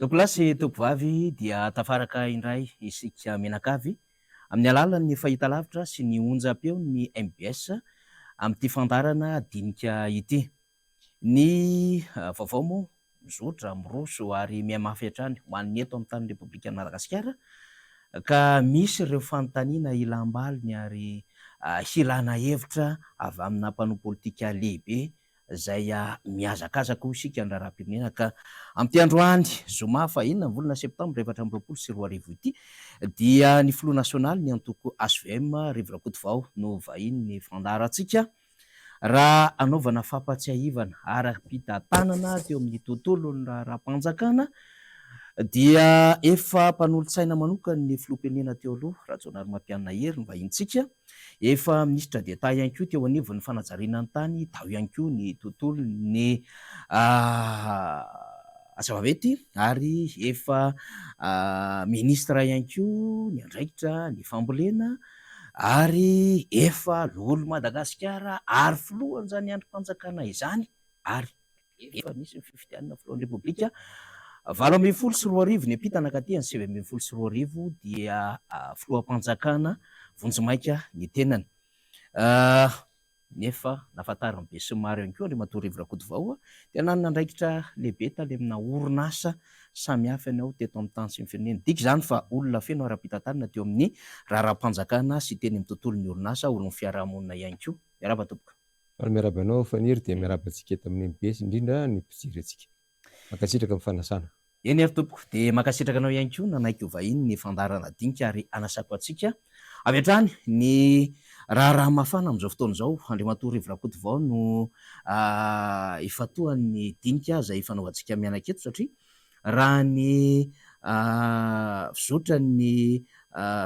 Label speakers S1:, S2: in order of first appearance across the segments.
S1: Tompolasy tompovavy dia tafaraka indray isika mianakavy amin'ny alalan'ny fahitalavitra sy ny onjam-peo ny MBS amin'ity fandarana dinika ity. Ny vaovao moa mizotra miroso ary mihamafy hatrany ho an'ny eto amin'ny tany Repoblikan'i Madagasikara ka misy ireo fanontaniana ilam-baliny ary hilana hevitra avy amina mpanao politika lehibe izay mihazakazaka ho isika ny raharaham-pirenena ka amin'ity androany zoma fahaenina ny volana septambra 2024 ity dia ny filoha nasionaly ny antoko HVM Rivo Rakotovao no vahiny ny fandarantsika raha anaovana fampatsiahivana ara-pitantanana teo amin'ny tontolon'ny raharaham-panjakana dia efa mpanolontsaina manokana ny filoham-pirenena teo aloha Rajaonary Mampianina Hery ny vahintsika, efa minisitra d'État ihany koa teo anivon'ny fanajariana ny tany, tao ihany koa ny tontolon'ny asa-baventy ary efa ministra ihany koa ny andraikitra ny fambolena ary efa lolo Madagasikara ary filohan'izany androm-panjakana izany ary efa misy ny fifidianana filohan'ny repoblika 8 ny ampitana ka ty 7 dia filoham-panjakana vonjimaika ny tenany. Nefa nafantariny be sy maro ihany koa Andriamatoa Rivo Rakotovao dia nanandraikitra lehibe tany amina orinasa samihafa ianao teto amin'ny tany sy ny firenena. Diky izany fa olona feno ara-pitantanana teo amin'ny raharaham-panjakana sy teny amin'ny tontolon'ny orinasa, olon'ny fiarahamonina ihany koa. Miarahaba tompoko.
S2: Miarahaba anao Faniry dia miarahaba antsika eto amin'ny MBS indrindra ny mpijery antsika. Mankasitraka amin'ny fanasana.
S1: Eny ary tompoko dia mankasitraka anao ihany koa nanaiky ho vahiny ny fandarana dinika ary anasako antsika avy hatrany ny raharaha mafana amin'izao fotoana izao. Andriamatoa Rivo Rakotovao no ifatohan'ny dinika izay fanaovantsika mianan-keto satria raha ny fizotra ny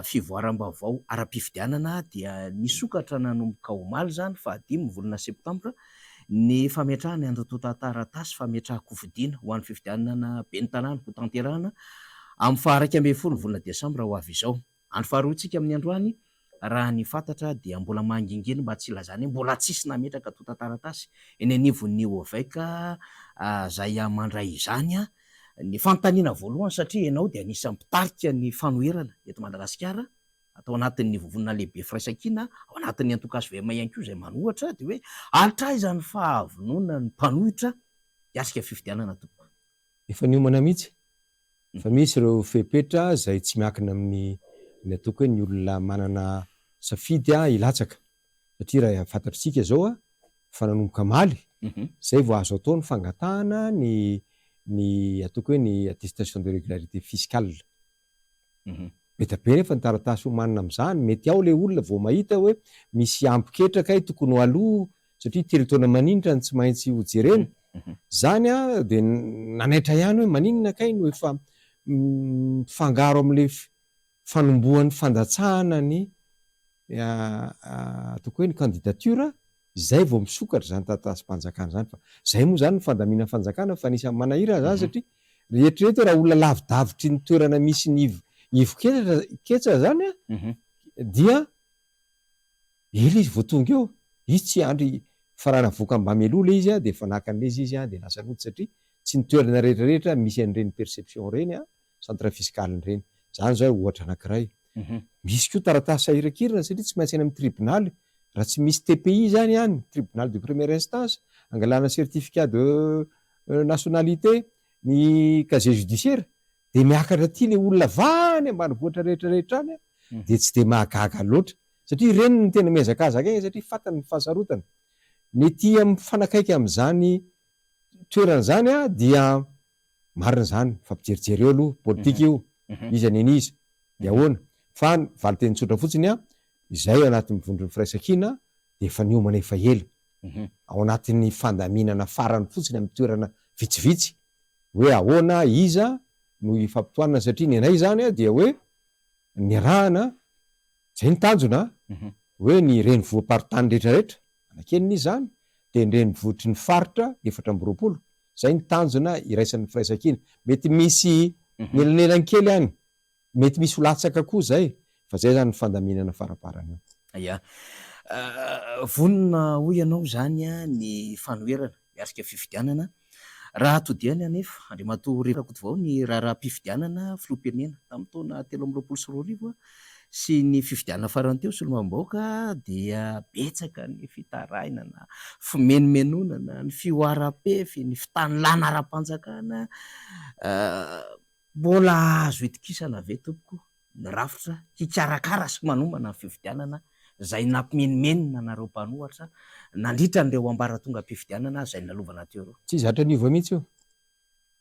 S1: fivoaram-baovao ara-pifidianana dia nisokatra nanomboka omaly izany fa 5 volana septambra ny fametrahana andototan-taratasy fametrahako fidiana ho an'ny fifidianana ben'ny tanàna ho tanterahana amin'ny 21 volana desambra ho avy izao. Andro faharoantsika amin'ny androany raha ny fantatra dia mbola mangingina mba tsy ilazany mbola tsisy nametraka andototan-taratasy eny anivon'ny ovaika izay mandray izany ny fanontaniana voalohany satria ianao dia anisany mpitarika ny fanoherana eto Madagasikara atao anatin'ny vovonana lehibe firaisan-kina ao anatin'ny antoko HVM ihany koa izay manohatra dia hoe alitra izany fahavonona ny mpanohitra hiasika fifidianana tompoko.
S2: Efa niomana mihitsy fa misy ireo fepetra izay tsy miankina amin'ny ny atoko hoe ny olona manana safidy hilatsaka satria raha fantatritsika zao fa nanomboka maly zay vao azo atao ny fangatahana ny atoko hoe ny attestation de régularité fiscale. Mety be nefa ny taratasy homanina amin'izany, mety ao le olona vao mahita hoe misy ampiketraka tokony ho aloha satria teritaona maninitra ny tsy maintsy ho jerena zany dia nanaitra ihany hoe maninona kay no efa fangaro amin'le fanombohan'ny fandatsahana ny atoko hoe ny candidature izay vao misokatra izany taratasym-panjakana izany. Fa izay moa izany ny fandamina fanjakana fa anisany manahira zany satria rehetrarehetra raha olona lavidavitry ny toerana misy ny ivo-ketsa zany dia ela izy vao tonga eo izy tsy andry farana voka mba melola izy dia efa nakan'ilay izy dia lasa lody satria tsy ny toerana rehetrarehetra misy an'ireny perception reny centre fiscal reny. Zany zao ohatra anankiray. Misy koa taratasy sahiran-kirana satria tsy maintsy any amin'ny tribunaly raha tsy misy TPI zany ihany, tribunal de première instance, angalana certificat de nationalité, ny casier judiciaire dia miakatra aty le olona vany ambanivohitra rehetrarehetra any dia tsy dia mahagaga loatra satria ireny ny tena mihazakazaka iny satria fantany ny fahasarotana. Ny ety amin'ny fanakaiky amin'izany toerana zany dia marina zany fampijerijery eo aloha politika io iza neniza dia ahoana fa valy teny tsotra fotsiny izay ao anatin'ny vondron'ny firaisan-kina dia efa niomana efa ela ao anatin'ny fandaminana farany fotsiny amin'ny toerana vitsivitsy hoe ahoana iza no ifampitoanana satria ny anay zany dia hoe ny rahana zay ny tanjona hoe ny reny voam-paritany rehetrarehetra anakeniny izany dia ny reny vohitry ny faritra 420 zay ny tanjona iraisan'ny firaisan-kina. Mety misy nelanelan-kely any, mety misy holatsaka koa zay fa zay zany ny fandaminana faraparany.
S1: Vonona ho ianao zany ny fanoherana miarika fifidianana Raha todiany anefa Andriamatoa reraka vao ny raharaha-pifidianana filoham-pirenena tamin'ny taona 2023 sy ny fifidianana farany teo solomam-baoaka dia betsaka ny fitarahina na fimenomenonana, ny fioaram-pefy, ny fitanilana ara-panjakana. Mbola azo itokisana ve tompoko ny rafitra hikarakara sy manombana ny fifidianana zay nampimenomenona nareo mpanohatra nandritra n'ireo ambaratonga-pifidianana zay nalovana teo reo.
S2: Tsy zatra niova mihitsy io.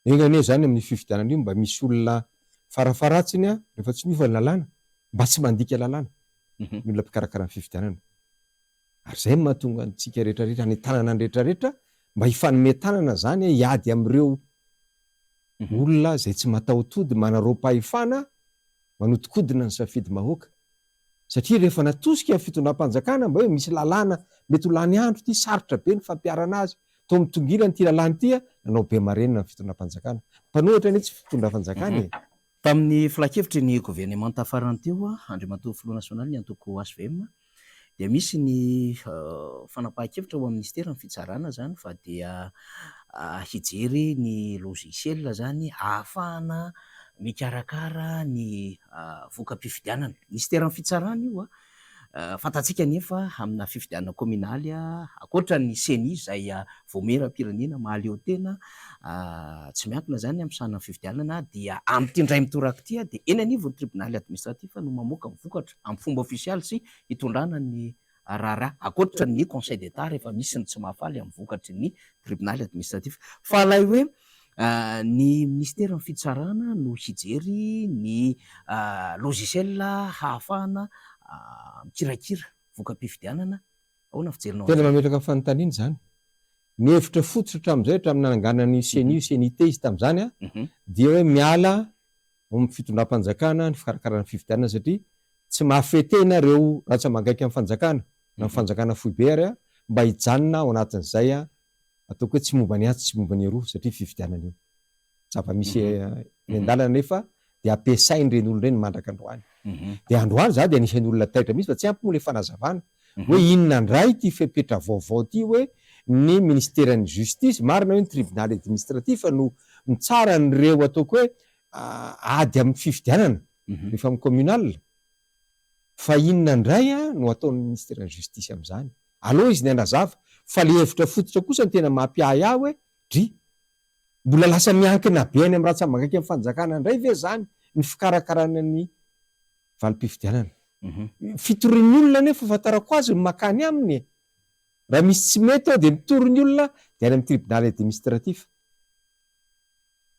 S2: Egnane zany amin'ny fifidianana io mba misy olona farafaratsiny rehefa tsy miova ny lalàna mba tsy mandika lalàna ny olona mpikarakara ny fifidianana. Ary zay mahatonga antsika rehetrarehetra any tanàna rehetrarehetra mba hifanome tanana zany hiady amin'ireo olona zay tsy mataotody manarao-pahefana manodikodina ny safidy mahoaka. Satria rehefa natosika ny fitondram-panjakana mba hoe misy lalàna mety ho lany andro ty sarotra be ny fampiarana azy to mitongilany ty lalàna ty nanao be marenina ny fitondram-panjakana. Mpanohatra anie tsy fitondram-panjakana e.
S1: Tamin'ny filakevitry ny gouvernemanta farany teo Andriamatoa filoha nasionaly ny antoko HVM dia misy ny fanapahan-kevitra ho amin'ny ministera ny fitsarana zany fa dia hijery ny logiciel zany ahafahana mikarakara ny voka-pifidianana. Ministera ny fitsarana io fantatsika nefa amina fifidianana kominaly akoatra ny CENI zay voameram-pirenena mahaleo tena tsy miankina zany amin'ny sahanana fifidianana dia amin'ity ndray mitoraka ity dia eny anivon'ny tribonaly administratif no mamoaka ny vokatra amin'ny fomba ofisialy sy hitondrana ny raharaha akoatra ny conseil d'état rehefa misy ny tsy mahafaly amin'ny vokatry ny tribonaly administratif. Fa ilay hoe ny ministera ny fitsarana no hijery ny logiciel hahafahana mikirakira voka-pifidianana. Ahoana fijerinao?
S2: Tena mametraka fanontaniana zany. Ny hevitra fototra hatramin'izay hatramin'ny nananganan'ny CENI CNIT izy tamin'izany dia hoe miala amin'ny fitondram-panjakana ny fikarakarana fifidianana satria tsy mahafetena ireo ratsa mangaiky amin'ny fanjakana na fanjakana foibe ary mba hijanona ao anatin'izay ataoko hoe tsy momba ny atsy tsy momba ny roa satria fifidianana io. Zava misy eny an-dalana nefa dia ampiasain'ireny olona ireny mandraka androany. Dia androany za dia anisan'ny olona taitra mihitsy fa tsy ampy moa le fanazavana hoe inona indray ty fepetra vaovao ty hoe ny ministeran'ny justice marina hoe ny tribunal administratif no mitsara n'ireo ataoko hoe ady amin'ny fifidianana rehefa amin'ny communal. Fa inona indray no ataon'ny ministeran'ny justice amin'izany. Aloha izy ny anazava fa le hevitra fototra kosa ny tena mampiahy ahy hoe dry mbola lasa miankina be any amin'ny raha tsy mangaiky amin'ny fanjakana indray ve zany ny fikarakarana ny valim-pifidianana. Fitorian'ny olona nefa fahatarako azy makany aminy. Raha misy tsy mety ao dia mitory ny olona dia any amin'ny tribunal administratif.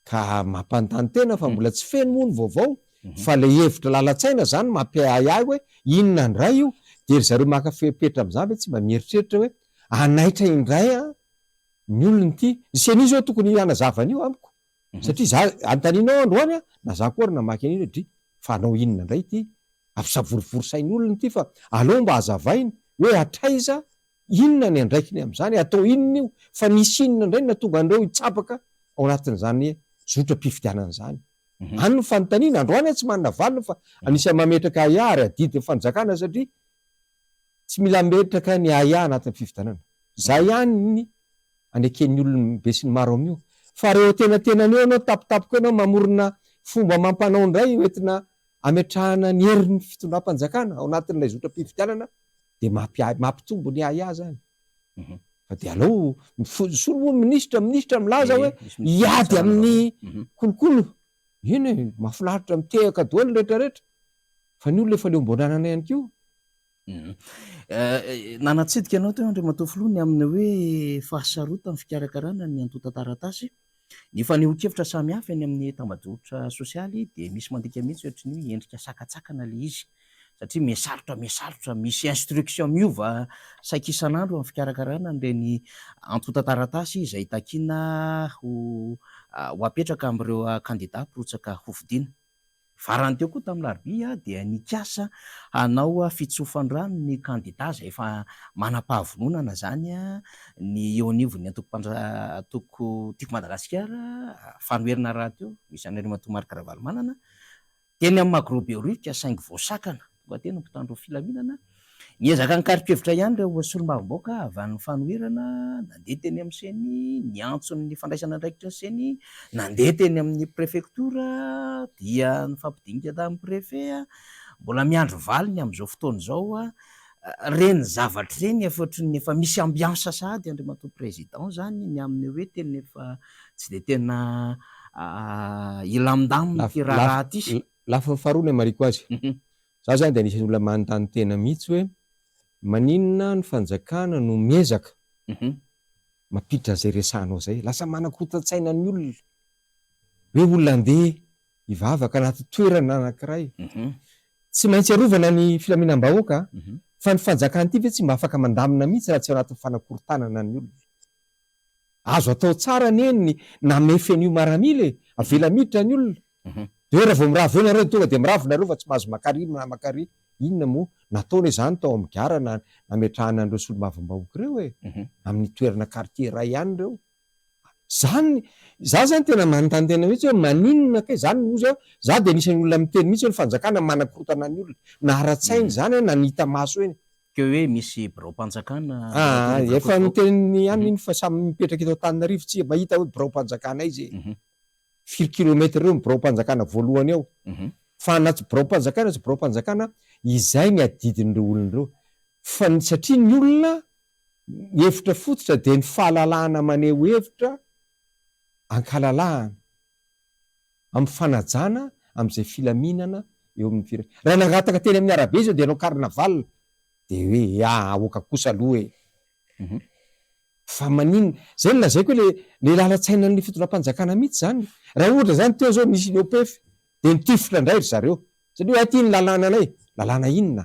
S2: Ka mampanontany tena fa mbola tsy feno moa ny vaovao fa le hevitra lalan-tsaina zany mampiahy ahy hoe inona indray io dia ry zareo makafepetra amin'izany hoe tsy mba mieritreritra hoe anaitra indray ny olona ity. Ny CENI zao tokony hanazavana io amiko satria za antaninao androany na za koa ary namaky an'io dry fa anao inona indray ity ampisavorivory sain'ny olona ity fa aleo mba hazavainy hoe atraiza inona ny andraikiny amin'izany atao inona io fa nisy inona indray natonga andreo hitsapaka ao anatin'izany zotra-pifidianana zany. Any ny fanontaniana androany tsy manana valina fa anisany mametraka aya ary adidy ny fanjakana satria tsy mila metraka ny aya anatin'ny fifidianana. Zay ihany ny aneken'ny olona be sy ny maro amin'io. Fa reo tenatenaneo anao tapitapoka anao mamorona fomba mampanao indray hoentina ametrahana ny herin'ny fitondram-panjakana ao anatin'ilay zotra-pifidianana dia mampitombo ny aya zany. Fa dia aleo solomo ministra milaza hoe hiady amin'ny kolokolo. Iny mahafinaritra mitehaka daholo rehetrarehetra fa ny olona efa leo mbonanana ihany koa.
S1: Nanatsidika anao teo Andriamatoa filoha ny amin'ny hoe fahasarotana fikarakarana ny antota-taratasy ny faneho-kevitra samihafa eny amin'ny tambajotran sosialy dia misy mandika mihitsy ohatry ny endrika sakatsakana le izy satria mihasarotra misy instruction miova saika isan'andro amin'ny fikarakarana n'ireny antota-taratasy izay takiana ho apetraka amin'ireo kandida mpirotsaka hofidiana. Farany teo koa tamin'ny larobia dia nikasa hanao fitsofan-drano ny kandida izay efa manam-pahavononana zany ny eo anivon'ny antoko tiako Madagasikara fanoherina raha teo misy an'ny Andriamatoa Marc Ravalomanana teny amin'ny magrobeorika saingy voasakana tonga tena mpitandro filaminana Miezaka nikaroka-hevitra ihany reo solombavam-baoaka avy any fanohirana, nandeha teny amin'ny seny, niantson'ny fandraisana andraikitra ny seny, nandeha teny amin'ny prefektora dia nifampidinika tamin'ny prefet, mbola miandry valiny amin'izao fotoana izao reny zavatra ireny efa ohatran'ny efa misy ambiansa sahady Andriamatoa président zany ny amin'ny hoe tena efa tsy de tena ilamindamina ty raharaha ty.
S2: Lafa faharoa ny mariko azy. Za zany de anisan'ny olona manontany tena mihitsy hoe maninona ny fanjakana no miezaka mampiditra zay resahanao zay, lasa manan-korotan-tsaina ny olona hoe olona andeha hivavaka anaty toerana anankiray tsy maintsy arovana ny filaminam-bahoaka fa ny fanjakana ity ve tsy mba afaka mandamina mihitsy raha tsy ao anatin'ny fanakorontanana ny olona. Azo atao tsara neny name fenio maramila avela miditra ny olona de hoe raha vao miravo eo nareo tonga de miravo nareo fa tsy mahazo makary na makary. Inona moa nataony zany tao amin'ny gara na nametrahana an'ireo solombavambahoaka ireo amin'ny toerana quartier ray ihany reo. Zany za zany tena manontany tena mihitsy hoe maninona kay zany ozy za de anisan'ny olona miteny mihitsy hoe ny fanjakana manakorotana ny olona na ara-tsainy zany na nita maso eny
S1: ke hoe misy birao-mpanjakana
S2: efa miteny ihany iny fa samy mipetraka eto Antananarivo tsy mahita hoe birao-mpanjakana izy firy kilometra reo ny birao-mpanjakana voalohany ao fa na tsy birao-mpanjakana tsy birao-mpanjakana izay ny adidin'ireo olona ireo fa satria ny olona ny hevitra fototra de ny fahalalahana maneho hevitra ankalalahana amin'ny fanajana amin'izay filaminana eo amin'ny firenena. Raha nangataka teny amin'ny arabe izy de anao karnaval de hoe aoka kosa aloha fa maninona zay lazaiko hoe le lalan-tsainan'ny fitondram-panjakana mihitsy zany. Raha ohatra zany teo zao nisy ny OPF de nitifitra indray ry zareo satria hoe aty ny lalàna anay, lalàna inona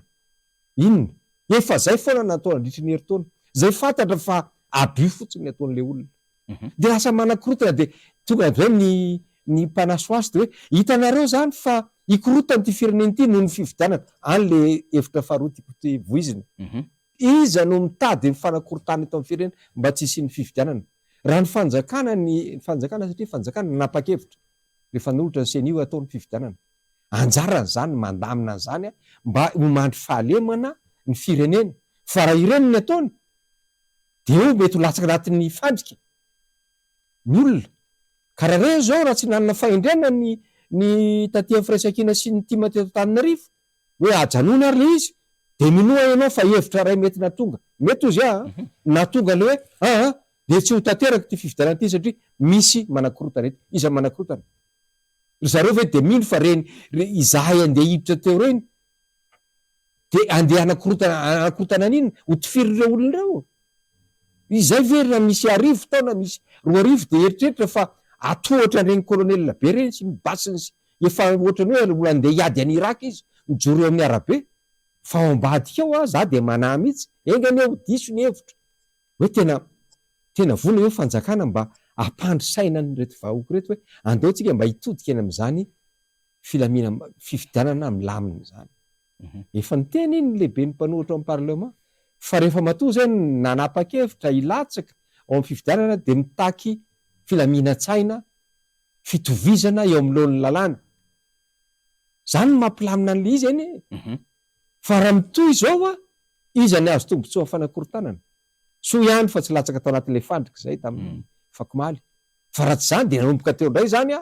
S2: efa zay foana natao nandritra ny herintaona zay fantatra fa abio fotsiny ataon'le olona de lasa manakorotana de tonga zay ny mpanaso azy de hoe hitanareo zany fa ikorotany ty firenena ity noho ny fividianana an'le hevitra faharoa ty voizina. Iza no mitady ny fanakorotana eto amin'ny firenena mba tsy hisian'ny fividianana raha ny fanjakana satria fanjakana nanapa-kevitra rehefa nolotra ny senio ataon'ny fividianana anjarany zany mandamina an'zany mba homandry fahalemana ny firenena fa raha ireny ny ataony de io mety ho latsaka anatin'ny fandrika ny olona ka raha reny zao raha tsy nanana fahendrena ny taty amin'ny firaisan-kina sy ny tia mateto Antananarivo hoe ajanony ary le izy de minoa ianao fa hevitra ray mety natonga mety ozy natonga le hoe de tsy ho tanteraka ty fividianana ty satria misy manakorotana eto iza manakorotana ry zareo ve de mino fa reny izahay andeha hiditra teo reny de andeha anakorotana an'inona ho tifiry ireo olona ireo izay verina misy arivo taona misy roa arivo de eritreritra fa atohatra an'ireny kolonelina be reny sy mibasiny sy efa ohatrany hoe olona andeha hiady any Irak izy mijoro eo amin'ny arabe fa ao ambadika ao za de manahy mihitsy engany eo diso ny hevitra hoe tena vona hoe fanjakana mba ampandry saina ny reto vahoaka reto hoe andeotsika mba hitodika eny amin'izany fividianana milamina zany efa niteny iny lehibe ny mpanohitra ao amin'ny parlement fa rehefa matoa zay nanapa-kevitra ilatsaka ao amin'ny fividianana de mitaky filaminantsaina fitovizana eo amin'ny lohan'ny lalàna zany mampilamina an'le izy eny fa raha mitoy zao iza ny azo tombotsoa fanakorotanana so ihany fa tsy latsaka tao anatin'le fandrika zay tamin'ny fakomaly fa raha tsy zany de nanomboka teo indray zany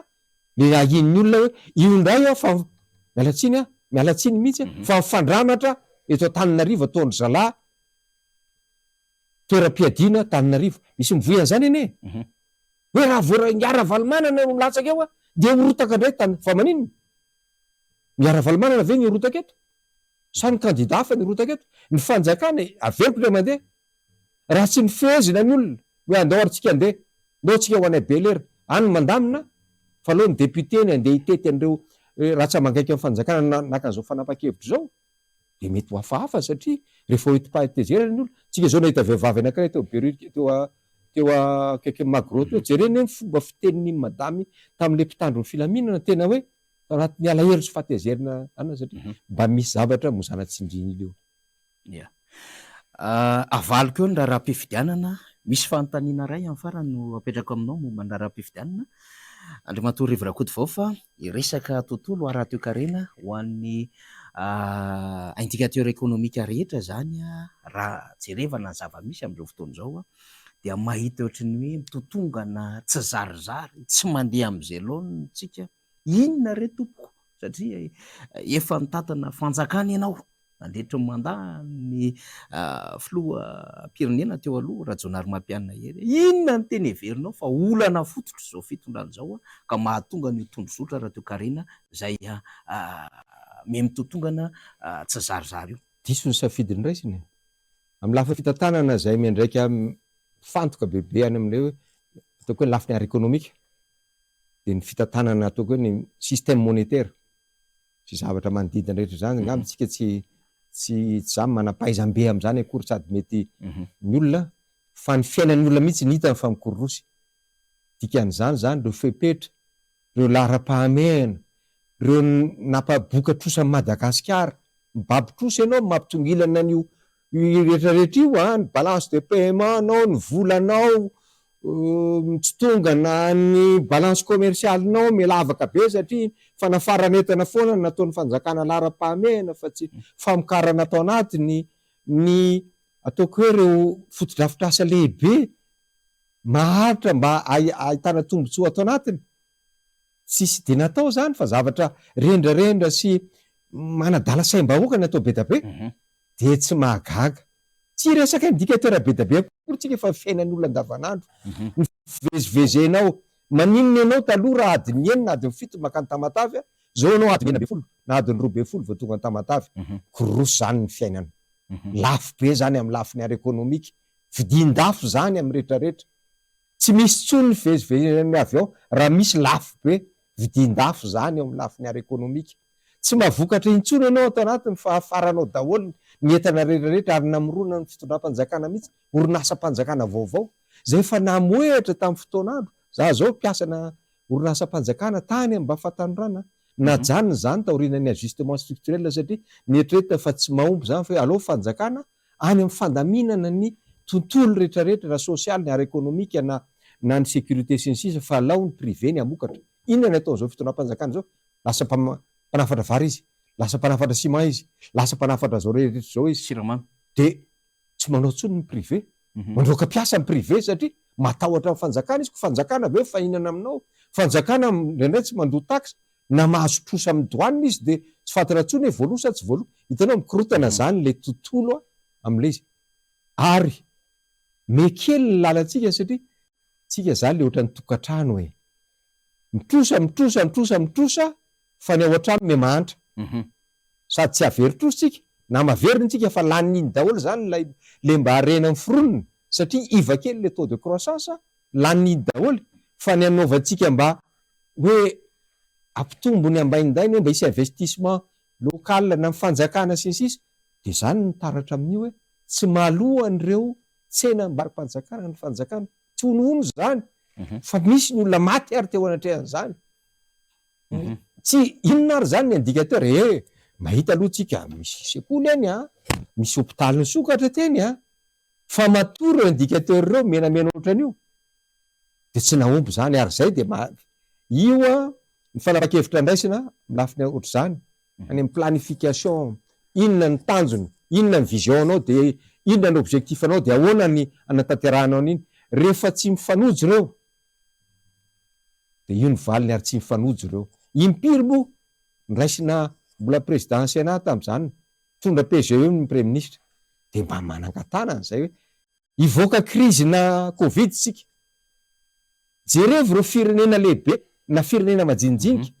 S2: le ahin'ny olona hoe io indray fa mialatsiny mihitsy fa mifandramatra eto Antananarivo ataon'ny zalahy toeram-piadiana Antananarivo misy mivoy an'izany ene hoe raha voara miara valimanana no milatsaka eo de horotaka indray fa maninona miara valimanana ve ny horotaka eto sa ny kandida hafa ny horotaka eto ny fanjakana aveloko le mandeha raha tsy nifehezina ny olona hoe andao ary tsika andeha ndao tsika ho anay belera any mandamina fa aloha ny deputé ny andeha hitety an'ireo raha tsy amangaiky amin'ny fanjakana naka an'izao fanapa-kevitra zao de mety ho hafahafa satria rehefa hoentim-pahatezerana ny olona tsika zao nahita vehivavy anankiray teo Beroika teo akaiky Magro teo jereny ny fomba fitenin'ny madamy tamin'le mpitandro ny filaminana tena hoe tao anatin'ny alahelo sy fahatezerana ana satria mba misy zavatra mozana-tsindriny ileo
S1: avaliko eo ny raharam-pifidianana misy fanontaniana ray amin'ny farany no apetrako aminao momba ny raharam-pifidianana Andriamatoa Rivorakoto Vaofa, iresaka tontolo ara-toe-karena ho an'ny indikateur économique rehetra zany raha jerevana ny zava-misy amin'izao fotoana izao dia mahita ohatry ny hoe mitotongana tsy zarizary, tsy mandeha amin'izay laoniny tsika. Inona re tompoko? Satria efa nitatana fanjakana ianao, nandritra ny mandany filoham-pirenena teo aloha Rajaonary Mampianina Hery. Inona ny teny heverinao fa olana fototra izao fitondrana izao ka mahatonga ny tondrozotra ara-toe-karena izay me mitotongana tsy zarizary io.
S2: Diso ny safidiny raisiny amin'ny lafiny fitantanana izay miandraika fantoka bebe any amin'ilay hoe ataoko hoe lafiny ara-ekônomika dia ny fitantanana ataoko hoe ny système monétaire sy zavatra manodidina rehetra izany angambontsika tsy zany manam-pahaizam-be amin'izany akory sady mety ny olona fa ny fiainan'ny olona mihitsy ny hita ny famikororosi. Dikan'izany zany ireo fepetra, ireo laharam-pahamehana, ireo nampabokatrosan'i Madagasikara, mibabotrosa ianao mampitongilana an'io rehetrarehetra io ny balance de paiement anao, ny volanao mitsitongana ny balance commercialinao milavaka be satria fanafaran'entana foana nataon'ny fanjakana laharam-pahamehana fa tsy famokarana atao anatiny ny ataoko hoe ireo fotodrafitrasa lehibe maharitra mba ahitana tombotsoa atao anatiny. Tsisy de natao zany fa zavatra rendrarendra sy manadala saim-bahoaka natao be da be de tsy mahagaga. Tsy resaka indikateur be da be akory tsika fa fiainan'ny olona andavanandro. Nivezivezenao maninona ianao taloha raha adiny enina adiny fito makany Tamatavy zao ianao adiny enina be folo na adiny roa be folo vao tonga ny Tamatavy. Korosy zany ny fiainana. Lafo be zany amin'ny lafiny ara-ekônomika, vidin-dafo zany amin'ny rehetrarehetra. Tsy misy tsony ny fivezivezena avy ao raha misy lafo be, vidin-dafo zany ao amin'ny lafiny ara-ekônomika. Tsy mahavokatra intsony ianao atao anatiny fa afaranao daholo ny entana rehetrarehetra ary namorona ny fitondram-panjakana mihitsy, orinasam-panjakana vaovao zay efa namoehitra tamin'ny fotoanandro. Za zao mpiasana orinasam-panjakana tany mba fahatanorana najanona zany taorian'ny ajustement structurel satria nieritreretina fa tsy mahomby zany fa aleo fanjakana any amin'ny fandaminana ny tontolo rehetrarehetra na sosialy ny ara-ekônomika na ny sécurité sy ny sisa fa alao ny privé ny amokatra. Inona ny ataon'izao fitondram-panjakana zao? Lasa mpanafatra vary izy, lasa mpanafatra ciment izy, lasa mpanafatra zao rehetra zao izy,
S1: siramamy.
S2: de tsy manao tsony ny privé. Mandroaka piasa ny privé satria matahotra amin'ny fanjakana izy, ko fanjakana ve fa inana aminao? Fanjakana indraindray tsy mandoa taxe na mahazo trosa amin'ny douane izy de tsy fantatra tsony hoe voaloha sa tsy voaloha. Hitanao mikorotana zany le tontolo amin'ilay izy. Ary mekely ny lalantsika satria tsika zany le ohatran'ny tokantrano hoe mitrosa fa ny ao an-trano me mantra. Sady tsy averi-troso tsika na maveriny tsika fa laniny daholo zany le mba harena ny fironina satria iva kely le taux de croissance laniny daholo fa ny anaovantsika mba hoe ampitombo ny ambaindainy hoe mba hisy investissement local na fanjakana sy ny sisa de zany ny taratra amin'io hoe tsy mahalohan'ireo tsena mbarim-panjakana ny fanjakana tsy honohono zany fa misy ny olona maty ary teo anatrehan'izany. Tsy inona ary zany ny indicateur mahita aloha tsika misy sekoly eny misy hôpitaly ny sokatra teny fa matory ireo indicateur ireo menamena ohatran'io de tsy nahomby zany ary zay de io ny fanapa-kevitra andraisina milafiny ohatr'izany any amin'ny planification. Inona ny tanjony, inona ny vision anao de inona ny objectif anao de ahoana ny anatanteranao an'iny. Rehefa tsy mifanojo ireo de io ny valiny ary tsy mifanojo ireo. Impiry moa niraisina mbola président Sénat tamin'izany tondra PGE ny premier ministre de mba manangatana an'izay hoe hivoaka crise na covid sika. Jerevy ireo firenena lehibe na firenena majinijinika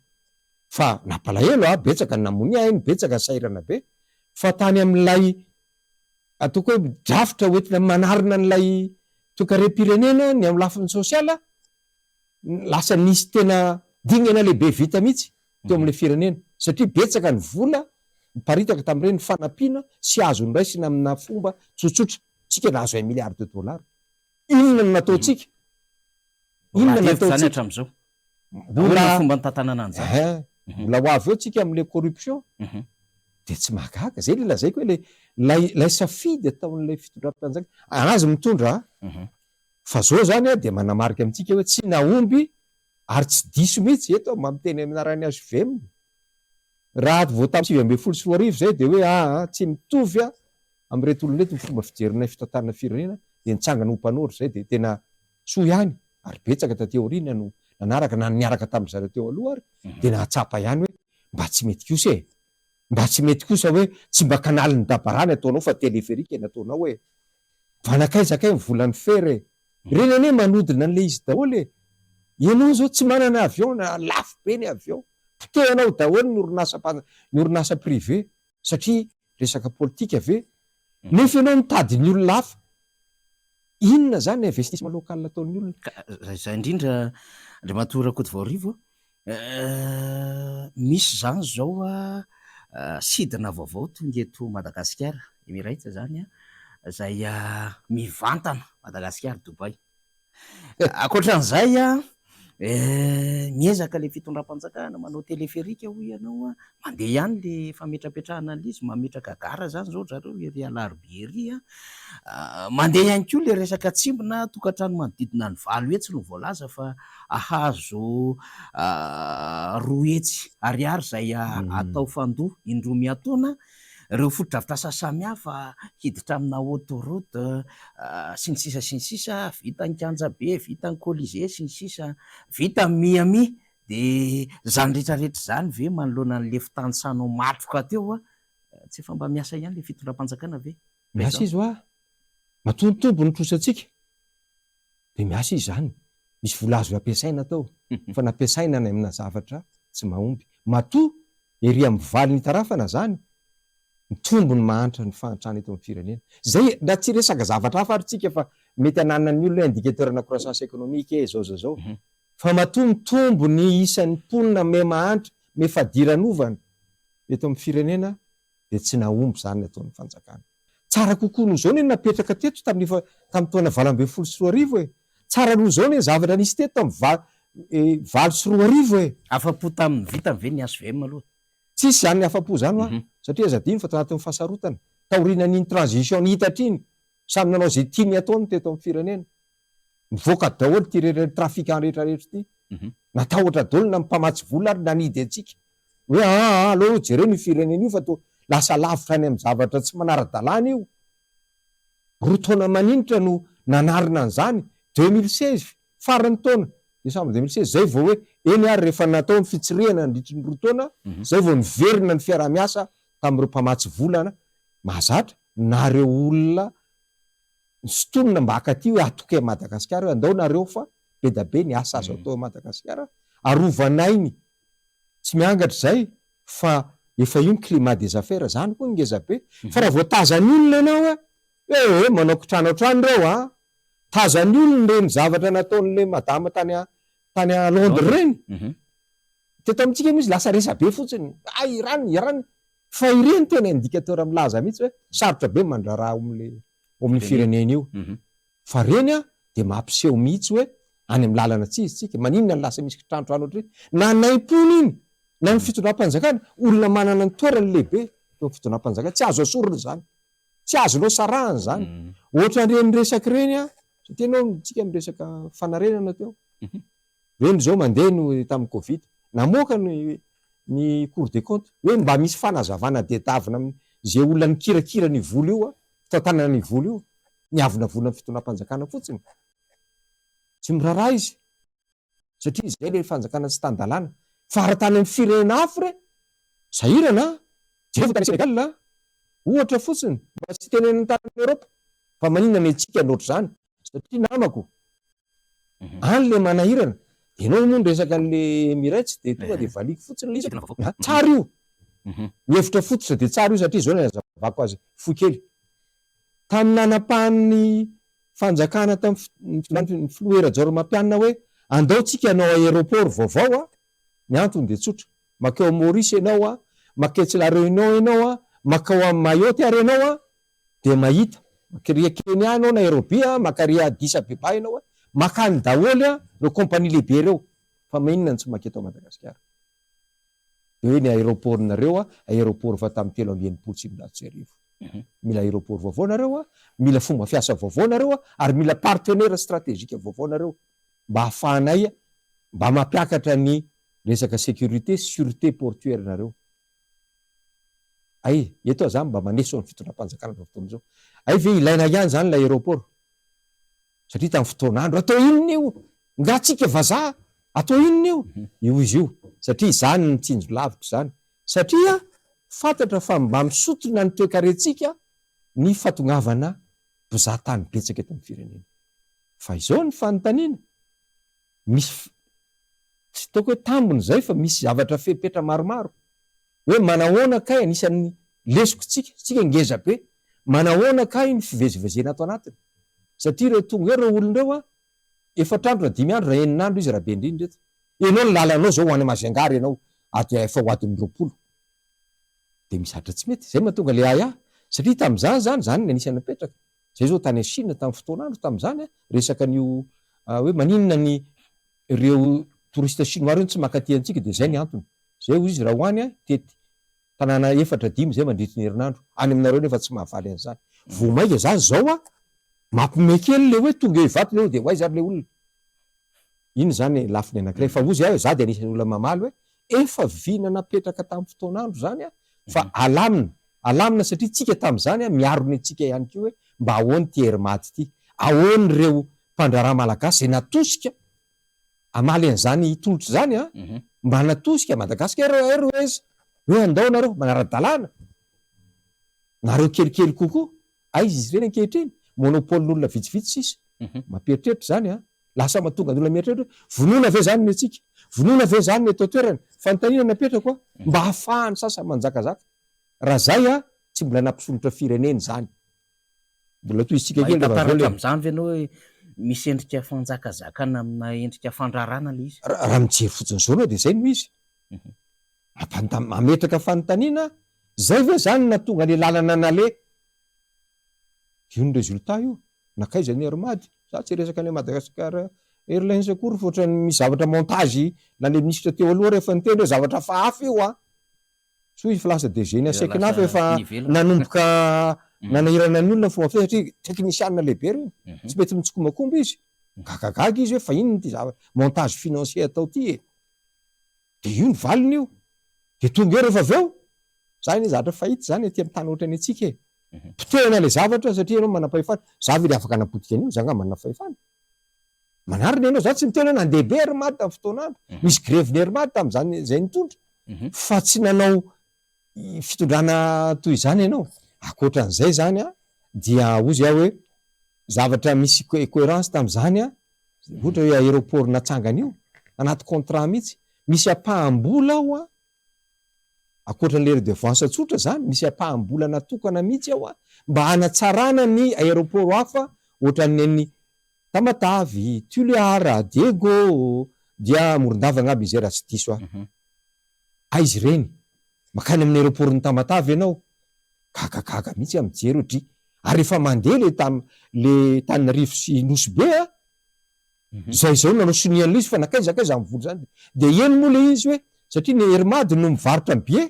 S2: fa napalahelo betsaka ny namonia iny, betsaka sairana be fa tany amin'ilay ataoko hoe drafitra hoentina manarina n'ilay toe-karem-pirenena ny amin'ny lafiny sosiala lasa nisy tena dingana lehibe vita mihitsy teo amin'ilay firenena satria betsaka ny vola miparitaka tamin'ireny fanampiana sy azo niraisina amina fomba tsotsotra. Tsika nahazo 1 milliard de dollars. Inona no nataontsika? Inona no nataontsika
S1: hatramin'izao? Mbola fomba nitantanana an'izany.
S2: Mbola ho avy eo tsika amin'le corruption de tsy mahagaga. Zay le lazaiko hoe lay safidy ataon'ilay fitondram-panjakana anazy mitondra fa zao zany de manamarika amintsika hoe tsy nahomby ary tsy diso mihitsy eto mamiteny aminarany azo vemina raha vao tamin'ny 2024 zay de hoe tsy mitovy am'reto olonreto ny fomba fijerina fitantarana firenena de nitsangana ho mpanorry zay de tena soa ihany ary betsaka tateorina no nanaraka na niaraka tamin'zareo teo aloha ary de nahatsapa ihany hoe mba tsy mety kosa mba tsy mety kosa hoe tsy mba kanaly ny dabarany ataonao fa teleferika nataonao hoe vanakaizakay ny volan'ny fery reny ane manodina an'le izy daholo ianao zao tsy manana avion na lafo be ny avion potehanao daholo ny orinasa privé satria resaka politika ave nefa ianao mitady ny olona hafa inona zany ny investissement local nataon'ny olona
S1: zay indrindra andriamatora Côte d'Ivoire misy zany zao sidina vaovao tonga eto Madagasikara Emirates zany zay mivantana Madagasikara Dubai akoatran'izay miezaka le fitondram-panjakana manao teleferika ho ianao mandeha ihany le fametrapetrahana an'izy mametraka gara zany zao zareo ery Alarobiery mandeha ihany koa le resaka tsimbona tokantrano manodidina ny 8 hetsy no voalaza fa ahazo 2 hetsy ariary zay atao fandoa indroa miataona reo fotodrafitrasa samihafa hiditra amina autoroute sy ny sisa vita ny Kanjabe vita ny Colisée sy ny sisa vita Miami de zany rehetrarehetra zany ve manoloana n'le fitanisanao matroka teo tsy efa mba miasa ihany le fitondram-panjakana ve
S2: miasa izy matontombo ny trosatsika de miasa izy zany misy vola azo ampiasaina tao fa nampiasaina ny amina zavatra tsy mahomby matoa ery amin'ny valiny tarafana zany mitombo ny mahantra ny fahantrana eto amin'ny firenena zay na tsy resaka zavatra hafa ary tsika fa mety ananana ny olona indicateur na croissance économique zao fa matoa mitombo ny isan'ny mponina me mahantra me fadiran'ovana eto amin'ny firenena de tsy nahomby zany ataon'ny fanjakana tsara kokoa noho zao ny napetraka teto tamin'ny taona 2024 tsara noho zao ny zavatra nisy teto tamin'ny 2024
S1: afapo tamin'ny vita ve ny ASVM aloha
S2: tsisy zany ny afapo zany satria zadiny fa tanatin'ny fahasarotana taorina n'iny transition ny hitatriny samy nanao zay tiany ataony teto amin'ny firenena mivoaka daholo ty trafiquant rehetrarehetra ty natahotra daholo na mpamatsy vola ary nanidy atsika hoe aloha jereo ny firenena io fa to lasa lavitra any amin'ny zavatra tsy manara-dalàna io roa taona maninitra no nanarina an'izany 2016 farany taona décembre 2016 zay vao hoe eny ary rehefa natao ny fitsirihana nandritry ny roa taona zay vao niverina ny fiara-miasa tamin'ireo mpamatsy volana mahazatra nareo olona sotonina mba hakaty hoe atoky Madagasikara andao nareo fa be da be ny asa azo atao Madagasikara arovanainy tsy miangatra zay fa efa io ny climat des affaires zany koa ngeza be fa raha voatazany olona ianao manao kitrano trano reo tazany olona reny zavatra nataon'le madama tany a Londres reny teto amintsika misy lasa resa be fotsiny irany fa ireny tena indicateur milaza mihitsy hoe sarotra be mandraraha amin'ny firenena io fa reny de mampiseho mihitsy hoe any amin'ny lalana tsy izy tsika maninona ny lasa misy kitranotrano ohatriny na naim-pony iny na ny fitondram-panjakana olona manana ny toerany lehibe teo fitondram-panjakana tsy azo asorona zany tsy azonao sarahany zany ohatra reny resaky reny satria anao tsika miresaka fanarenana teo reny zao mandeha no tamin'ny Covid namoaka ny Cour des comptes hoe mba misy fanazavana dedavina zay olona ny kirakira ny vola io fitantanana ny vola io niavina vola ny fitondram-panjakana fotsiny tsy miraharaha izy satria zay le fanjakana tsy tandalàna faratany amin'ny firenena hafa sahirana jereo tany Senegal ohatra fotsiny mba tsy tenen'ny tany Eropa fa maninona ny antsika noatra zany satria namako any le manahirana ianao moa ny resaka an'le Emirates de tonga de valiko fotsiny le tsara io mihevitra fototra de tsara io satria zao ny azavako azy foy kely tamin'ny nanapahany fanjakana tamin'ny filohera Rajoelina hoe andao tsika anao aéroport vaovao ny antony de tsotra makeo Maurice ianao maketsy la Réunion ianao makao amin'ny Mayotte ary ianao de mahita makaria Kenya anao Nairobi makaria Addis Abeba ianao makany daholo reo compagnie lehibe reo fa maninona ny tsy maketo Madagasikara de hoe ny aéroport nareo aéroport fa tamin'ny 3 mila aéroport vaovao nareo mila fomba fiasa vaovao nareo ary mila partenaire stratégique vaovao nareo mba hahafahanay mba mampiakatra ny resaka sécurité sûreté portuaire nareo ay eto zany mba maneso ny fitondram-panjakana fotoan'izao ay ve ilaina ihany zany la aéroport satria tamin'ny fotoan'andro atao inona io ngatsika vazaha atao inona io izy io satria zany ny tsinjo lavitra zany satria fantatra fa mba misotona ny toe-karetsika ny fatongavana mpizahatany betsaka eto amin'ny firenena fa izao ny fanontaniana misy tsy taoko hoe tambony zay fa misy zavatra fepetra maromaro hoe manahoana kay anisan'ny lesoko tsika ngeza be manahoana kay ny fivezivezena ato anatiny satria reo tonga eo reo olondreo a efatrandro na 5 andro na 9 andro izy raha be indrindra eto ianao ny lalanao zao ho any Majungary ianao efa ho adiny 20 de misatra tsy mety zay mahatonga le aya satria tam'izany zany ny anisany napetraka zay zao tany Chine tamin'ny fotoan'andro tam'izany resaka nio hoe maninona ny ireo touriste chinois reo tsy makaty antsika de zay ny antony zay izy raha hoany tety tanàna 4-5 zay mandritry ny herinandro any aminareo nefa tsy mahavaly an'izany vomaika zany zao mampime kely le hoe tonga eo ivato leo de hoay zany le olona iny zany lafiny anankiray fa ozy za de anisan'ny olona mamaly hoe efa vina napetraka tamin'ny fotoan'andro zany fa alamina satria tsika tam'izany miarony atsika ihany keo hoe mba ahoany ty hermaty ty ahoany reo mpandraraha malagasy zay natosika amaly an'zany tolotra zany mba natosika Madagasikara Airways hoe andao nareo manara-dalàna nareo kelikely kokoa aizy izy reny ankehitriny monopôlin'olona vitsivitsy sisa mampieritreritry zany lasa mahatonga ny olona mieritreritra vonoina ve zany ny atsika vonoina ve zany ny eto toerana fanontaniana napetrako mba hahafahany sasa manjakazaka raha zay tsy mbola nampisolotra fireneny zany mbola toy isika kely
S1: am'zany ve anao hoe misy endrika fanjakazakana amina endrika fandrarana le izy
S2: raha mijery fotsiny zao anao de zay no izy mametraka fanontaniana zay ve zany natonga le lalana nale io ny résultat io nakaiza ny hermady za tsy resaka ny Madagasikara Airlines akory fa ohatrany misy zavatra montage na le ministre teo aloha rehefa niteny hoe zavatra fahafa io so izy fa lasa de geny asekinafy efa nanomboka nanahirana ny olona fomba fe satria teknisianina lehibe reny tsy mety mitsikomakomba izy gagagaga izy hoe fa inony ty zavatra montage financier atao ty de io ny valiny io de tonga eo rehefa aveo zany ny zavatra fahita zany aty amin'ny tany ohatrany atsika potehana le zavatra satria ianao manam-pahefana zavy le afaka anapotika an'io za angamba manana fahefana manariny ianao zany tsy mitena nandeha be hermady tamin'ny fotoan'andro misy grevy ny hermady tam'zany zay nitondra fa tsy nanao fitondrana toy zany ianao akoatran'izay zany dia ozy hoe zavatra misy cohérence tam'zany ohatra hoe aéroport natsangana io anaty contrat mihitsy misy apahambola ao akoatran'le redevance tsotra zany misy apahambola natokana mihitsy ao mba hanatsarana ny aéroport hafa ohatran'ny Tamatavy, Tuliara, Diego dia Morondava agnaby izay raha tsy diso aizy reny makany amin'ny aéroport ny Tamatavy ianao gagagaga mihitsy mijery ohatry ary efa mandeha le tany rivo sy nosy be zay zao nanao sonian'le izy fa nakaizakaiza mivoly zany de eny moa le izy hoe satria ny hermady no mivarotra ny bie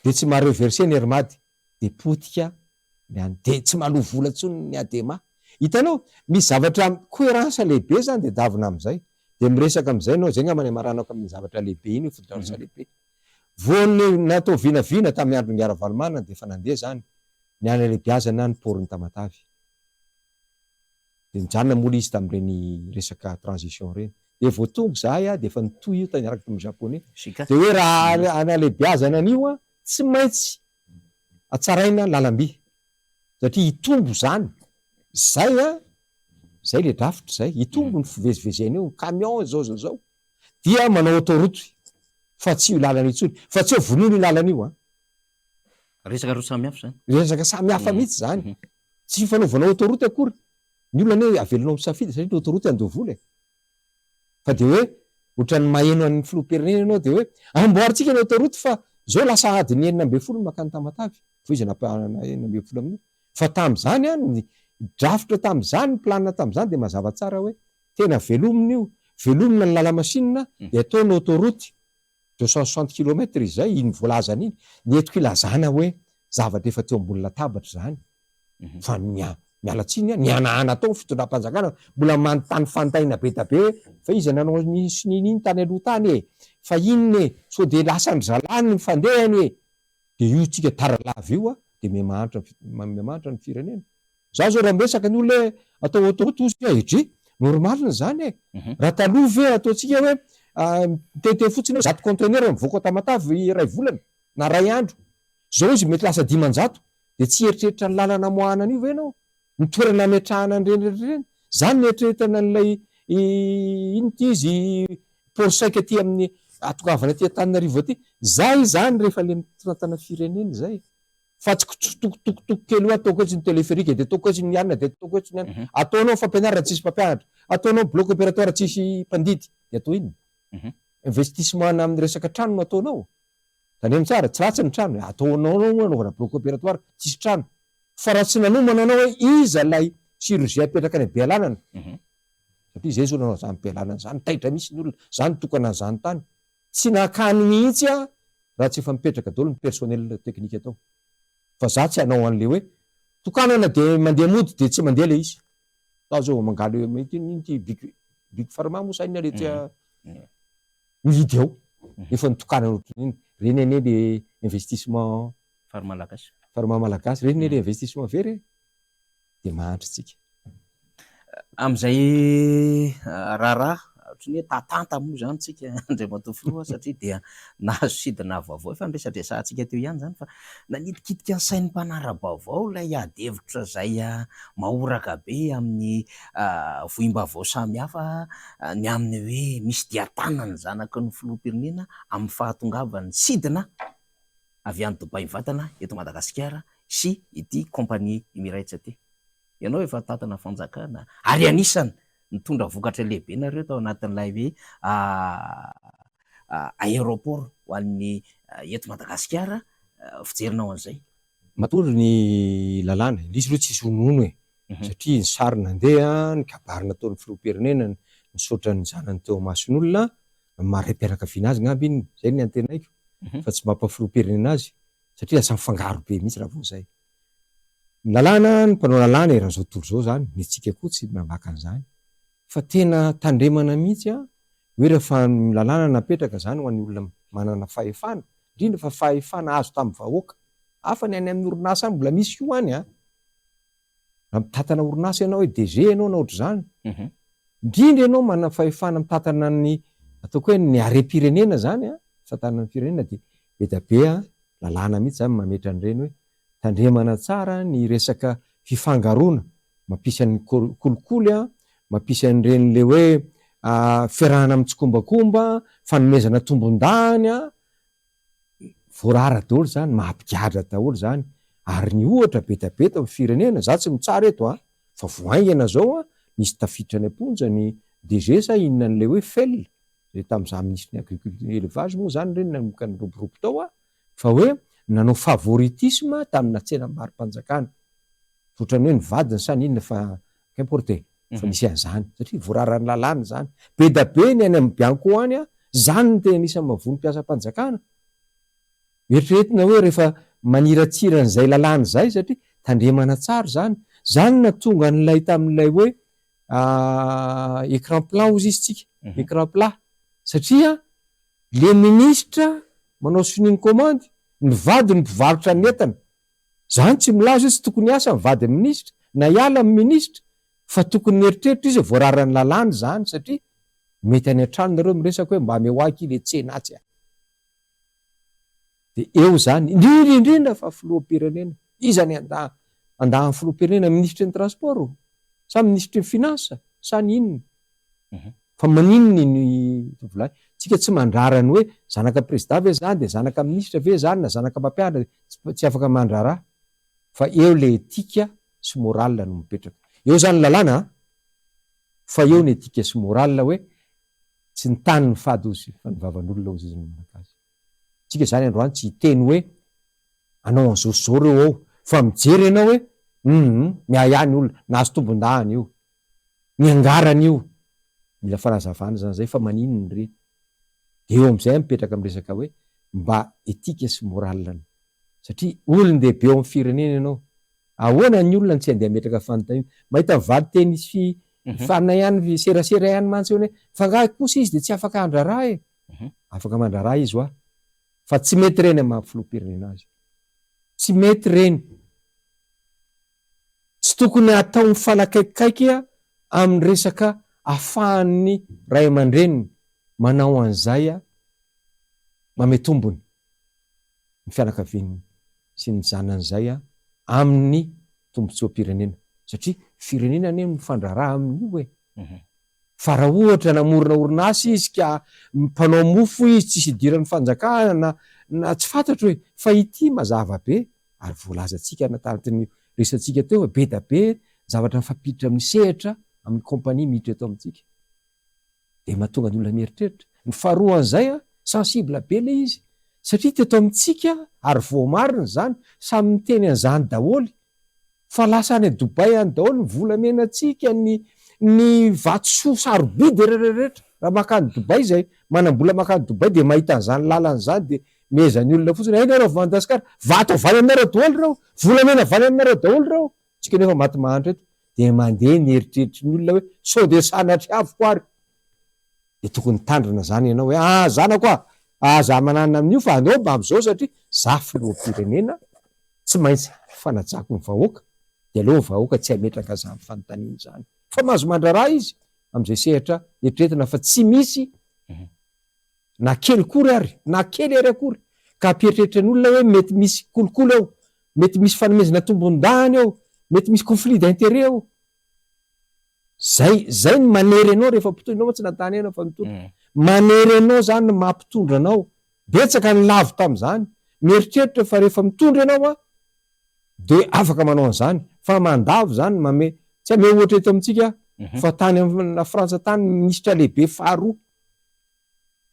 S2: de tsy mahareverse ny hermady de potika de tsy mahaloa vola tsony ny adema hitanao misy zavatra cohérence lehibe zany de davina am'izay de miresaka am'izay anao zay ngamba ny maranako amin'ny zavatra lehibe iny fidarasa lehibe voany natao vinavina tamin'ny andro ny ara-valomana de efa nandeha zany ny ana lehibiazana ny poriny Tamatavy de mijanona mola izy tam'ireny resaka transition reny de voatongo zahay de efa nitoy io tany araky tamin'ny japonais de hoe raha ana lehibiazana an'io tsy maintsy atsaraina lalamby satria hitombo zany zay le drafitra zay hitombo ny fivezivezena io camion zao dia manao autoroute fa tsy io lalana itsony fa tsy hoe vonono io lalana io
S1: resaka roa samy hafa zany
S2: resaka samy hafa mihitsy zany tsy fanaovanao autoroute akory ny olona hoe avelonao misafidy satria autoroute andovoly fa de hoe ohatrany maheno an'ny filoha-pirenena ianao de hoe amboaritsika ny autoroute fa zao lasa adiny 9 makany Tamatavy fo izy napahana 9 amin'io fa tam'izany ny drafitra tam'izany ny planina tam'izany de mazava tsara hoe tena velomina io velomina ny lalamasinina de atao ny autoroute 260 km izay iny voalazana iny ny etiko ilazana hoe zavatra efa teo ambony latabatra zany fa mialatsiny ny anahana tao fitondram-panjakana mbola manontany fantaina be da be hoe fa iza nanao nisy nininy tany aloha tany e, fa inony e, so de lasa ny zalany ny fandehany e. De io tsika taralavy io de mihamanitra ny firenena. Za zao raha miresaka ny olona atao tozy edry normalina zany e. Raha taloha ve ataotsika hoe tete fotsiny hoe 100 conteneur mivoaka Tamatavy ray volana na ray andro, zao izy mety lasa 500 de tsy eritreritra ny lalana moana an'io ve ianao, ny toerana ametrahana ny reny zany ny eritreretana an'ilay ino ty izy pôrsaika aty amin'ny atokavana aty Antananarivo aty, zay zany rehefa le mitantana firenena zay, fa tsy tokotokotoko kely hoe ataoko etsy ny téléphérique de ataoko etsy ny ianina de ataoko etsy ny ianina, ataonao fampianarana tsisy mpampianatra, ataonao bloc opératoire tsisy mpandidy de atao inona? Investissement amin'ny resaka trano no ataonao, tandremo tsara tsy ratsy ny trano, ataonao anaovana bloc opératoire tsisy trano, fa raha tsy nanomana anao hoe iza lay chirurgien apetraka any Bealanana, satria zay zao nanao zany Bealanana zany taitra misy ny olona zany tokana zany tany, tsy nakany mihitsy raha tsy efa mipetraka daholo ny personnel teknika atao. Fa za tsy hanao an'le hoe tokanana de mandeha mody de tsy mandeha le izy. Tao zao mangaly mety ninty big pharma moa saina le tia mihidy ao efa nitokanana ohatran'iny, reny ane le investissement pharma malagasy, reny le investissement very de mahantra tsika.
S1: Am'izay raharaha ohatran'ny hoe tatanta moa zany tsika Andriamatoa Filoha satria dia nahazo sidina vaovao efa niresadresantsika teo ihany zany fa nanitikitika ny sain'ny mpanara-baovao lay ady hevitra zay mahoraka be amin'ny voim-baovao samihafa ny amin'ny hoe misy diatana ny zanaky ny filoham-pirenena amin'ny fahatongavany sidina avy any Dubai vatana eto Madagasikara sy ity kompania Emirates aty. Ianao efa tatana fanjakana ary anisany nitondra vokatra lehibe nareo tao anatin'ilay hoe aéroport ho an'ny eto Madagasikara, fijerinao an'izay.
S2: Matory ny lalàna, indrisy loha tsisy ronono e, satria ny sary nandeha ny kabary nataon'ny filoham-pirenena nisaotra ny zanany teo amason'olona maray mpianakaviana azy ngamba iny, zay ny antenaiko fa tsy mampafiloham-pirenena azy satria lasa mifangaro be mihitsy raha vao zay. Ny lalàna, ny mpanao lalàna eran'izao tontolo zao zany, ny tsika koa tsy mamaka an'izany, fa tena tandremana mihitsy hoe rehefa ny lalàna napetraka zany ho an'ny olona manana fahefana, indrindra fa fahefana azo tamin'ny vahoaka, hafa ny any amin'ny orinasa any mbola misy io any raha mitantana orinasa ianao hoe DG ianao na ohatr'izany, indrindra ianao manana fahefana mitantana ny ataoko hoe ny harem-pirenena zany fatanana ny firenena de be da be lalàna mihitsy zany mametra an'ireny hoe tandremana tsara ny resaka fifangaroana, mampisy an'ny kolikoly mampisy an'ireny le hoe fiarahana mitsokombakomba, fanomezana tombon-dany voarara daholo zany, mampigadra daholo zany, ary ny ohatra be da be tao amin'ny firenena, za tsy mitsara eto fa voaingana zao nisy tafiditra any am-ponja ny DG sa inona an'le hoe FEL zay tamin'iza ministry ny agriculture élevage moa zany reny nanomboka ny roboroboko tao fa hoe nanao favoritisme tamina tsenam-barim-panjakana, ohatran'ny hoe ny vadiny sa ny inona fa qu'importe fa misy an'izany satria voararany lalàna zany, be da be ny any amin'ny bianco any zany ny tena anisany mahavoa ny mpiasam-panjakana. Eritreretina hoe rehefa maniratsira n'izay lalàna zay satria tandremana tsara zany, zany natonga n'ilay tamin'ilay hoe écran plat ozy izy tsika, écran plat, satria le ministra manao soniny komandy, ny vady ny mpivarotra ny entana, zany tsy milaza tsy tokony asa mivady ministra na hiala amin'ny ministra, fa tokony eritreritra izy voararany lalàna zany satria mety any an-trano nareo miresaka hoe mba mehoaky le tsenatsy de eo zany indrindra fa filoham-pirenena izany andahan'ny filoham-pirenena ministry ny transport sa ministry ny finance sa ny inona fa maninony ny tovolahy, tsika tsy mandrarany hoe zanaka président ve zany de zanaka ministra ve zany na zanaka mpampianatra tsy afaka mandrara, fa eo le etika sy moral no mipetraka eo zany lalàna fa eo ny etika sy moral hoe tsy ny tany ny fady ozy fa ny vavan'olona ozy izy malagasy. Tsika zany androany tsy hiteny hoe anao an'izao reo ao fa mijery ianao hoe miahany olona nahazo tombon-dahany io, niangarany io, mila fanazavana zany zay fa maninony reny de eo am'izay mipetraka am'resaka hoe mba etika sy moral satria olon-dehibe eo amin'ny firenena ianao ahoana ny olona tsy andeha metraka fanontaniana mahita vady teny sy fana ihany serasera ihany mantsy hoe fa kosa izy de tsy afaka andraraha afaka mandraraha izy fa tsy mety reny amin'ny mahafiloam-pirenena azy tsy mety reny tsy tokony atao mifanakaikikaiky amin'ny resaka ahafahan'ny ray aman-dreniny manao an'izay mametombony ny fianakaviany sy ny zanan'izay amin'ny tombotsoam-pirenena satria firenena anie mifandraraha amin'io fa raha ohatra namorona orinasa izy ka mpanao mofo izy tsisy idiran'ny fanjakana na tsy fantatro hoe fa ity mazava be ary voalazantsika natantiny resantsika teo be da be zavatra mifampiditra amin'ny sehatra amin'ny kompania miditra eto amintsika de mahatonga ny olona mieritreritra ny faharoan'izay sensible be le izy satria teto amintsika ary voamarina zany samy miteny an'izany daholy fa lasa any Dobay any daholy ny volamenatsika ny vatsoa sarobidy rehetra raha makany Dobay zay manam-bola makany Dobay de mahita an'izany lalan'izany de mezany olona fotsiny aina rao Madagasikara vato avany aminareo daholy rao volamena avany aminareo daholy rao tsika nefa maty mahantra eto de mandeha ny eritreritry ny olona hoe sao de sanatry avoko ary de tokony tandrina zany ianao hoe zanako za manana amin'io fa andeo mba am'izao satria za filoam-pirenena tsy maintsy fanajako ny vahoaka de aleo ny vahoaka tsy hametraka za amin'ny fanontaniana zany fa mahazo mandraraha izy am'izay sehatra eritreretina fa tsy misy na kely kory ary na kely ary akory ka ampieritreritra ny olona hoe mety misy kolokolo eo mety misy fanomezana tombon-dany eo mety misy conflit d'intérêt eo zay ny manery anao rehefa mpitondra tsy natany ianao fa mitondra manery anao zany ny mampitondra anao betsaka ny lavo tam'zany mieritreritra fa rehefa mitondra ianao de afaka manao an'izany fa mandavo zany mame tsy ame ohatra eto amintsika fa tany amina Frantsa tany minisitra lehibe faharoa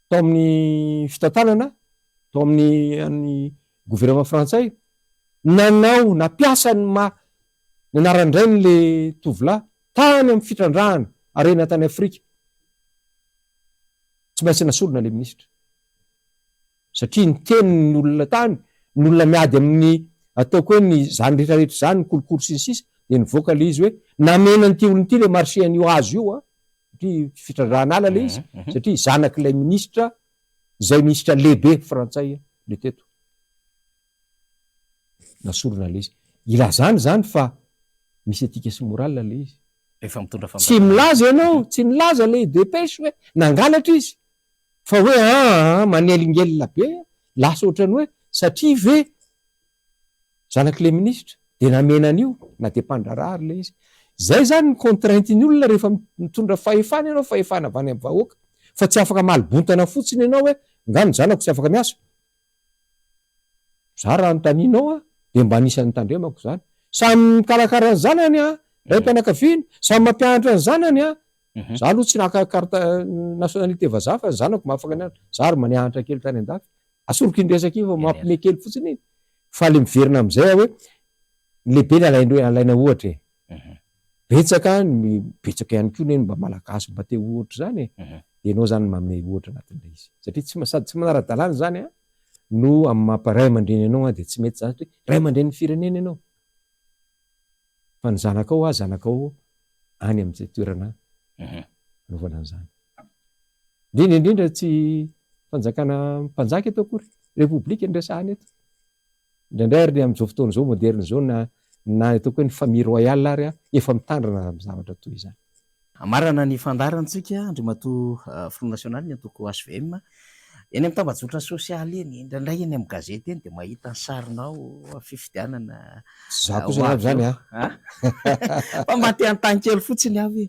S2: tao amin'ny fitantanana tao amin'ny gouvernement frantsay nanao napiasa ny anarandray ny le tovolahy tany amin'ny fitrandrahana arena tany Afrika tsy maintsy nasorona le ministra satria ny teniny olona tany ny olona miady amin'ny ataoko hoe ny zany rehetrarehetra zany ny kolokolo sy ny sisa de nivoaka le izy hoe namena nyity olon'ity le marché an'io azo io satria fitrandrahana ala le izy satria zanak'ilay ministra zay ministra lehibe frantsay le teto nasorona le izy ilazany zany fa misy etika sy moral le izy tsy milaza ianao tsy nilaza le depesy hoe nangalatra izy fa hoe manelingelina be lasa ohatrany hoe satria ve zanak'le ministra de namena an'io na de mpandrarary le izy zay zany ny contrainte ny olona rehefa mitondra fahefana ianao fahefana avany amin'ny vahoaka fa tsy afaka malibontana fotsiny ianao hoe ngano zanako tsy afaka miasa za raha notaninao de mba anisan'ny tandremako zany samy mikarakara ny zanany ray mpianakaviana samy mampianatra ny zanany za aloha tsy naka carte nationalité vazaha fa zanako mahafaka nianatra za ary manianatra kely tany an-dafy asoroko indresaka io fa mampime kely fotsiny iny fa le miverina am'izay hoe lehibe alaina ohatra betsaka ihany koa neny mba malagasy mba te ohatra zany de enao zany mame ohatra anatin'ilay izy satria sady tsy manara-dalàna zany no amin'ny mamparay aman-dreny ianao de tsy mety zany satria ray aman-dreny firenena ianao fa ny zanakao any amin'izay toerana anaovana an'izany indrindra tsy fanjakana mpanjaka eto akory republika ndresahany eto indraindray ary am'izao fotoana zao moderne zao na ataoko hoe ny famille royale ary efa mitandrina amin'ny zavatra toy izany
S1: marana ny fandarantsika andrimatoa Front National ny atoko HVM eny amin'ny tambazotra sosialy eny indraindray eny amin'ny gazety eny de mahita ny sarinao fifidianana
S2: za kosa avy zany
S1: fa mba te an-tany kely fotsiny avy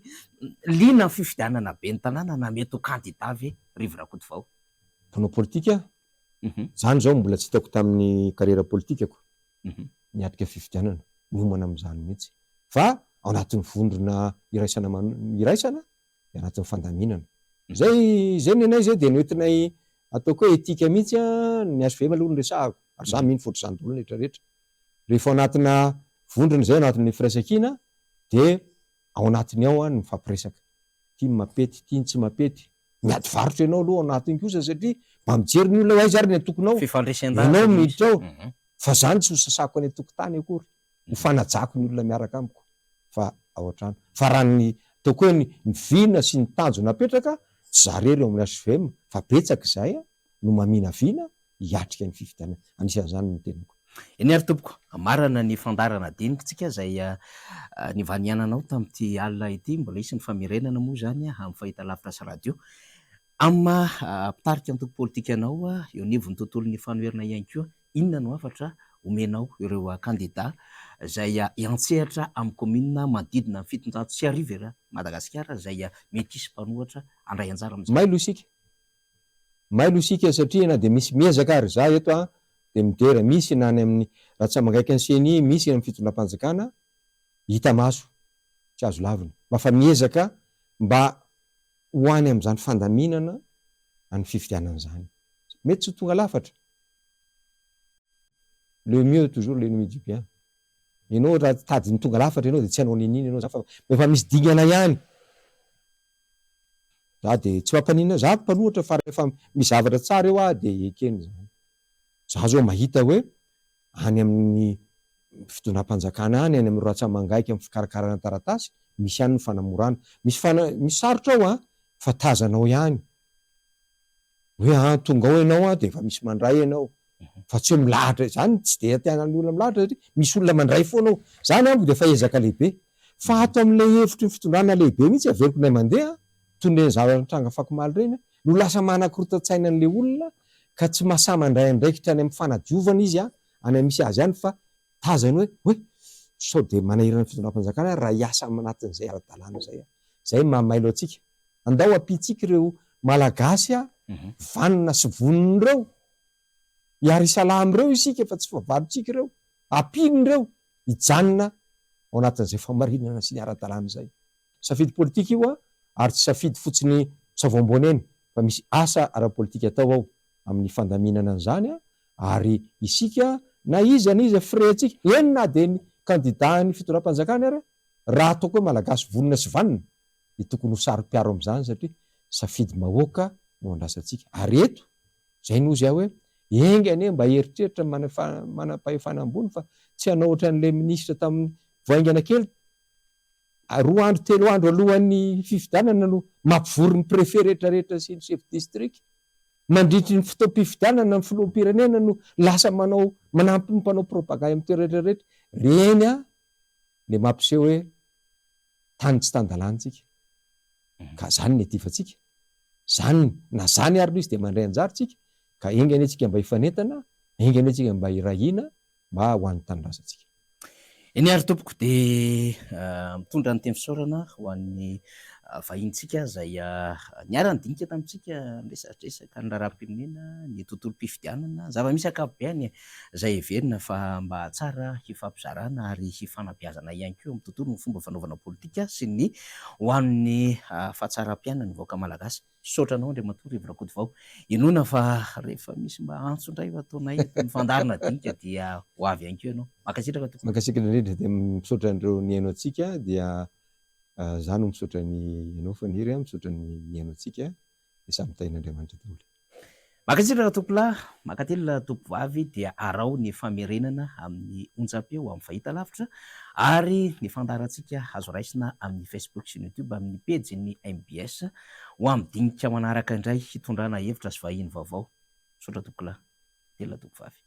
S1: lina ny fifidianana be ny tanàna na mety ho kandida avy Rivorakoto vao
S2: mpanao politika zany zao mbola tsy hitako tamin'ny carrière politikako niatrika fifidianana nomana am'izany mihitsy fa ao anatin'ny vondrona iraisana de anatin'ny fandaminana zay nenay zay de noentinay ataoko hoe etika mihitsy ny HVM aloha nyresahako ary za mino fotry zany dolona rehetrarehetra rehefa anatina vondrona zay anatin'ny firaisankina de ao anatiny ao ny mifampiresaka ty mapety ty tsy mapety miady varotra ianao aloha anatiny kosa satria mba mijery ny olona hoe aiza ary ny atokonao ianao miditra ao fa zany tsy ho sasako any atokotany akory ho fanajako ny olona miaraka amiko fa ao an-trano fa raha ny ataoko hoe ny vina sy ny tanjo napetraka tsy zarery eo amin'ny HVM fa betsaka izay no mamina vina hiatrika ny fifidianana anisan'izany ny teniko.
S1: Eny ary tompoko, marana ny fandarana dinikatsika izay nivaniananao tamin'ity alina ity, mbola isy ny famerenana moa zany amin'ny fahitalavitra sy radio. Amin'ny mpitarika ny tompoko politika anao eo anivon'ny tontolon'ny fanoherana ihany koa, inona no hafatra omenao ireo kandida izay hiantsehatra amin'ny kominina manodidina 700 Madagasikara izay mety hisy mpanohatra handray anjara amin'izay.
S2: Mailo isika satria na dia misy miezaka ary za eto dia midera misy na any amin'ny Ratsamangaiky ny CNI, misy amin'ny fitondram-panjakana hita maso tsy azo lavina fa miezaka mba ho any amin'izany fandaminana any fifidianana izany. Mety tsy tonga lafatra, le mieux toujours l'ennemi du bien. Ianao raha tady ny tonga lafatra ianao dia tsy hanao ninina ianao fa efa misy dingana ihany. Za dia tsy mampanina, za mpanohatra fa rehefa misy zavatra tsara eo dia ekeny zany. Za zao mahita hoe any amin'ny fitondram-panjakana any amin'ny Ratsamangaiky amin'ny fikarakarana taratasy misy ihany ny fanamorana, misy sarotra ao fa tazanao ihany hoe tonga ao ianao dia efa misy mandray ianao fa tsy hoe milahatra izany, tsy dia tiana ny olona milahatra satria misy olona mandray foana ao, zany amiko dia efa ezaka lehibe fa ato amin'ilay hevitry ny fitondrana lehibe mihitsy averiko nay mandeha toy ny zava-nitranga fakomaly reny no lasa manakorotan-tsaina an'ilay olona ka tsy mahasahy mandray andraikitra any amin'ny fanadiovana izy any misy azy ihany fa tazany hoe sao dia manahirana fitondram-panjakana raha hiasa anatin'izay ara-dalàna zay mahamailo atsika. Andao ampitsika ireo malagasy vanina sy vonin'ireo hiary salam'ireo isika fa tsy favarotsika ireo, ampin'ireo hijanona ao anatin'izay famarinana sy ny ara-dalàna izay. Safidy politika io ary tsy safidy fotsiny savoam-boaneny fa misy asa ara-politika atao ao amin'ny fandaminana an'izany ary isika na iza firentsika eny na dia ny kandida ny fitondram-panjakana ary raha ataoko hoe malagasy vonina sy vanina dia tokony ho saro-piaro amin'izany satria safidy mahoaka no andrasantsika. Ary eto izay nozy aho hoe engany mba heritreritra manam-pahefana ambony fa tsy hanao ohatran'ilay minisitra tamin'ny voaingana kely 2 andro 3 andro alohan'ny fifidianana no mampivory ny préfet rehetrarehetra sy ny chef district, mandritry ny fotoam-pifidianana ny filoham-pirenena no lasa manampy ny mpanao propagande amin'ny toerana rehetra reny le mampiseho hoe tany tsy tan-dalàntsika ka zany ny atifatsika zany na zany ary izy dia mandray anjarintsika ka engany antsika mba hifanentana, engany antsika mba hirahina mba ho an'ny tanindrazantsika.
S1: Eny ary tompoko dia mitondra ny teny fisaorana ho an'ny vahintsika izay niara nidinika tamintsika miresadresaka ny raharaham-pirenena, ny tontolom-pifidianana, zava-misy ankapobeny izay heverina fa mba tsara hifampizarana ary hifanabeazana ihany koa amin'ny tontolo ny fomba fanaovana politika sy ny ho an'ny fahatsaram-piainana ny vahoaka malagasy. Saotranao Andriamatoa Rivo Rakotovao, inona fa rehefa misy mba antso indray ataonay ny fandarana dinika dia ho avy ihany koa ianao. Mankasitraka tompoko.
S2: Mankasitraka indrindra dia misaotra an'ireo niaino antsika dia za no misaotra ny ianao faniry misaotra ny niaino antsika dia samy tahin'Andriamanitra daholo.
S1: Mankasitraka tompolahy, mankatelina tompovavy dia arao ny famerenana amin'ny onjam-peo amin'ny fahitalavitra ary ny fandarantsika azo raisina amin'ny Facebook sy YouTube amin'ny pejy ny MBS ho amin'ny dinika manaraka indray hitondrana hevitra sy vahiny vaovao. Misaotra tompolahy, telona tompovavy.